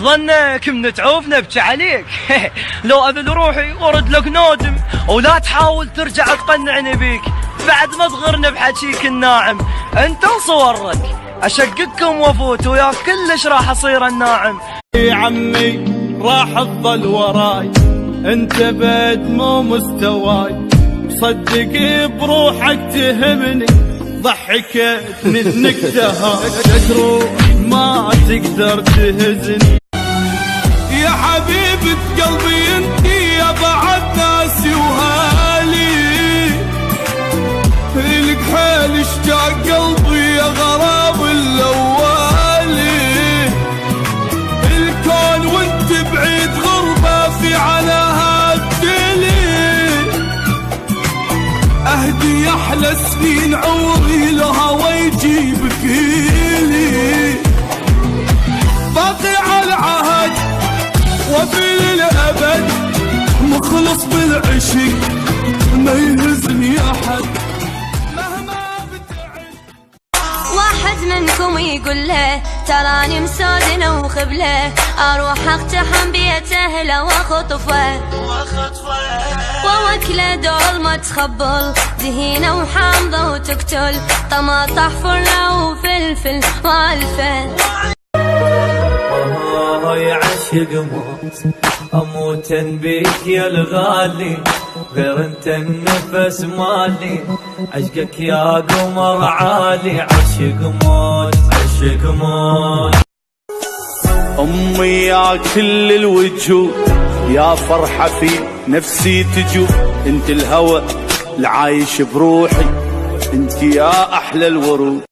ظنك من تعوفنا ابكي عليك. لو اذل روحي ورد لك نادم، ولا تحاول ترجع تقنعني بيك بعد ما تغرنا بحكيك الناعم. انت وصورك اشققكم وافوت وياك كلش راح اصير الناعم. يا عمي راح تظل وراي، انت بعد مو مستواي، صدق بروحك تهمني، ضحكتني النكته تروح ما تقدر تهزني. يا حبيبة قلبي انتي يا بعد ناسي وهالي، لك حيل اشتاق قلبي يا غرام الاولي، الكون وانت بعيد غربة في عناها الدلي، اهدي احلى سنين عمري لهوى يجيبك لي، باقي على العهد وفي للأبد، مخلص بالعشق ما يهزني أحد مهما بتعد. واحد منكم يقول له تراني مسودنا وخبله، أروح أقتحم بيت أهله وأخطفه ووكله دول ما تخبل، دهينة وحامضة وتقتل، طماطح فرنة وفلفل والفل. يا عشق موت اموت بيك يا الغالي، غير انت النفس مالي، عشقك يا قمر عالي، عشق موت عشق موت. امي يا كل الوجود، يا فرحة في نفسي تجو، انت الهوى العايش بروحي، انت يا احلى الورود.